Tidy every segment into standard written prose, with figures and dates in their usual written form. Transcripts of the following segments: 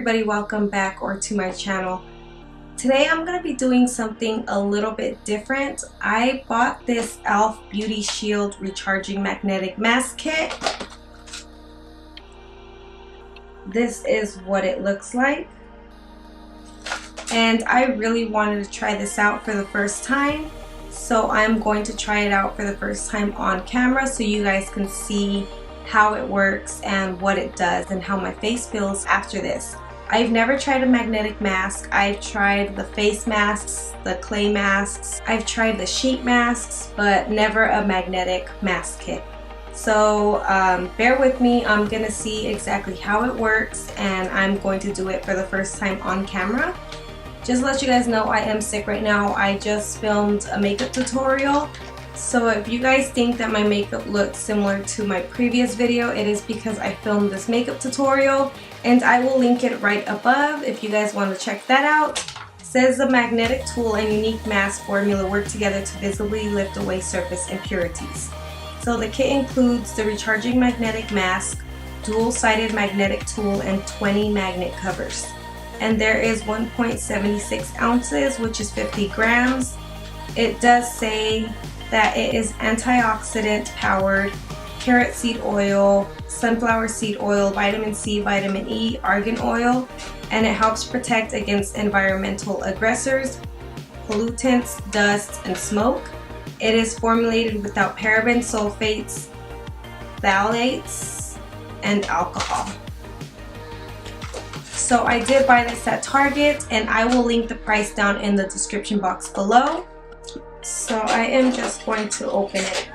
everybody, welcome back or to my channel. Today I'm going to be doing something a little bit different. I bought this e.l.f. Beauty Shield Recharging Magnetic Mask Kit. This is what it looks like. And I really wanted to try this out for the first time. So I'm going to try it out for the first time on camera so you guys can see how it works and what it does and how my face feels after this. I've never tried a magnetic mask. I've tried the face masks, the clay masks, I've tried the sheet masks, but never a magnetic mask kit. So bear with me, I'm gonna see exactly how it works and I'm going to do it for the first time on camera. Just to let you guys know, I am sick right now. I just filmed a makeup tutorial. So if you guys think that my makeup looks similar to my previous video, it is because I filmed this makeup tutorial, and I will link it right above if you guys want to check that out. It says the magnetic tool and unique mask formula work together to visibly lift away surface impurities. So the kit includes the recharging magnetic mask, dual-sided magnetic tool, and 20 magnet covers. And there is 1.76 ounces, which is 50 grams. It does say that it is antioxidant powered, carrot seed oil, sunflower seed oil, vitamin C, vitamin E, argan oil, and it helps protect against environmental aggressors, pollutants, dust, and smoke. It is formulated without parabens, sulfates, phthalates, and alcohol. So I did buy this at Target, and I will link the price down in the description box below. So I am just going to open it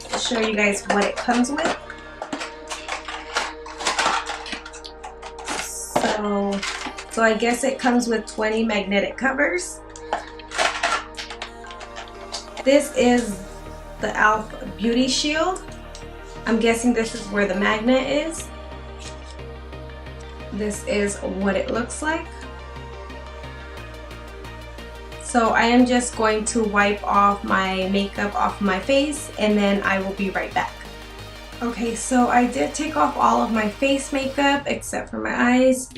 to show you guys what it comes with. So I guess it comes with 20 magnetic covers. This is the e.l.f. Beauty Shield. I'm guessing this is where the magnet is. This is what it looks like. So I am just going to wipe off my makeup off my face and then I will be right back. Okay, so I did take off all of my face makeup except for my eyes.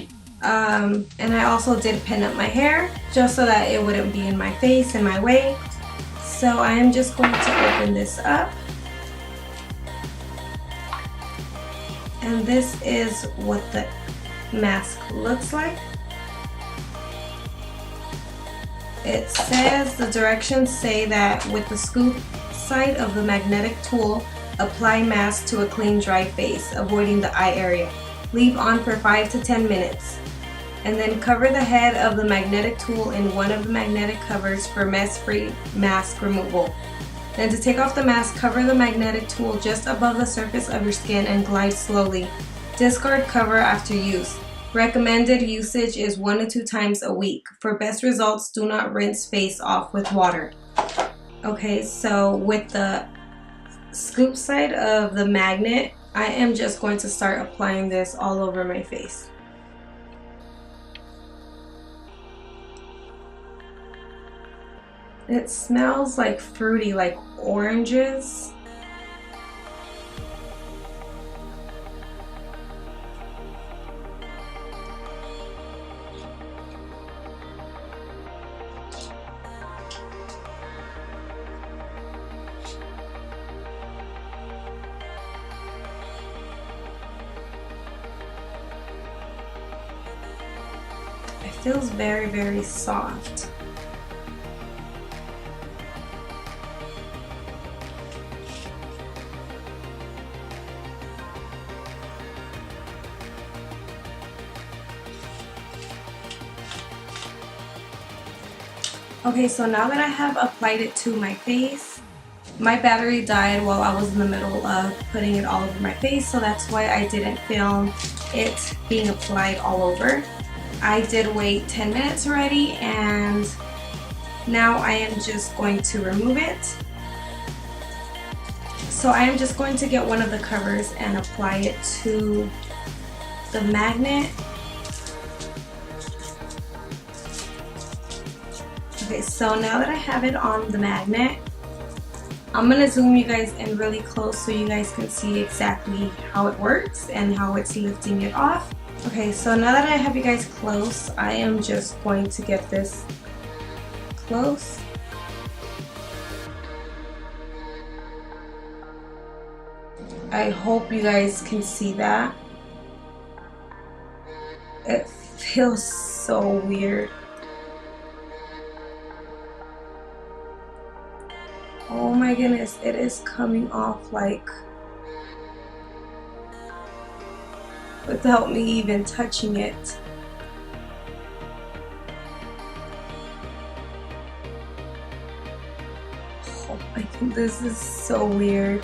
And I also did pin up my hair just so that it wouldn't be in my face, in my way. So I am just going to open this up. And this is what the mask looks like. It says, the directions say that with the scoop side of the magnetic tool, apply mask to a clean, dry face, avoiding the eye area. Leave on for 5 to 10 minutes. And then cover the head of the magnetic tool in one of the magnetic covers for mess-free mask removal. Then to take off the mask, cover the magnetic tool just above the surface of your skin and glide slowly. Discard cover after use. Recommended usage is 1 to 2 times a week. For best results, do not rinse face off with water. Okay, so with the scoop side of the magnet, I am just going to start applying this all over my face. It smells like fruity, like oranges. It feels very, very soft. Okay, so now that I have applied it to my face, my battery died while I was in the middle of putting it all over my face, so that's why I didn't film it being applied all over. I did wait 10 minutes already, and now I am just going to remove it. So I am just going to get one of the covers and apply it to the magnet. Okay, so now that I have it on the magnet, I'm gonna zoom you guys in really close so you guys can see exactly how it works and how it's lifting it off. Okay, so now that I have you guys close, I am just going to get this close. I hope you guys can see that. It feels so weird. Oh my goodness, it is coming off like without me even touching it. Oh my god, this is so weird.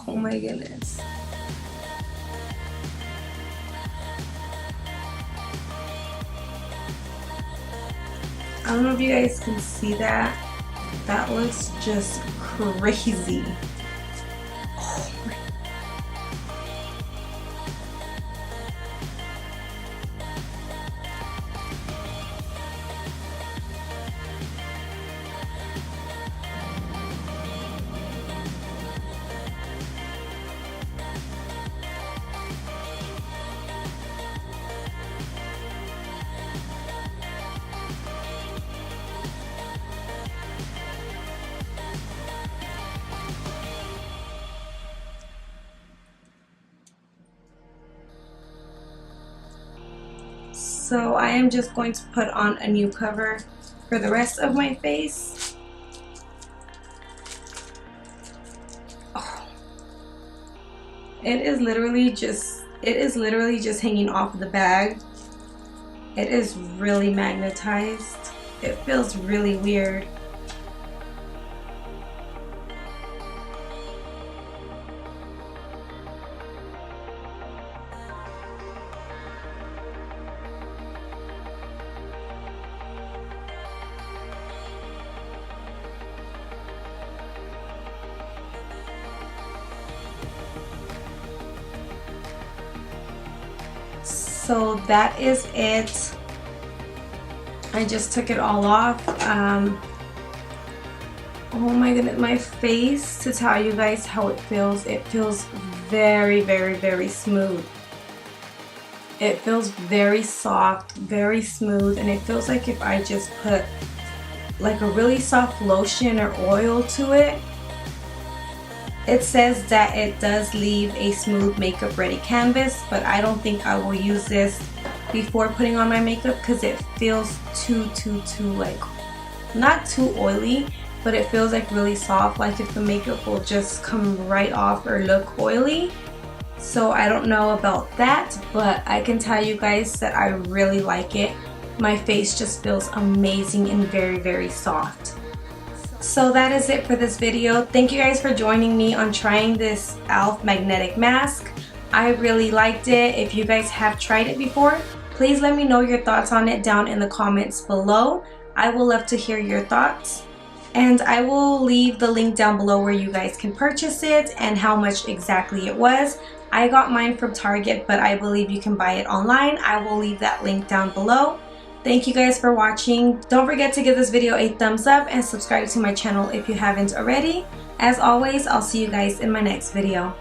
Oh my goodness. I don't know if you guys can see that. That looks just crazy. Oh my. So I am just going to put on a new cover for the rest of my face. Oh. It is literally just hanging off the bag. It is really magnetized. It feels really weird. So that is it. I just took it all off. Oh my goodness, my face, to tell you guys how it feels very, very, very smooth. It feels very soft, very smooth, and it feels like if I just put like a really soft lotion or oil to it. It says that it does leave a smooth makeup ready canvas, but I don't think I will use this before putting on my makeup because it feels too like, not too oily, but it feels like really soft, like if the makeup will just come right off or look oily. So I don't know about that, but I can tell you guys that I really like it. My face just feels amazing and very, very soft. So that is it for this video. Thank you guys for joining me on trying this e.l.f. magnetic mask. I really liked it. If you guys have tried it before, please let me know your thoughts on it down in the comments below. I will love to hear your thoughts. And I will leave the link down below where you guys can purchase it and how much exactly it was. I got mine from Target, but I believe you can buy it online. I will leave that link down below. Thank you guys for watching. Don't forget to give this video a thumbs up and subscribe to my channel if you haven't already. As always, I'll see you guys in my next video.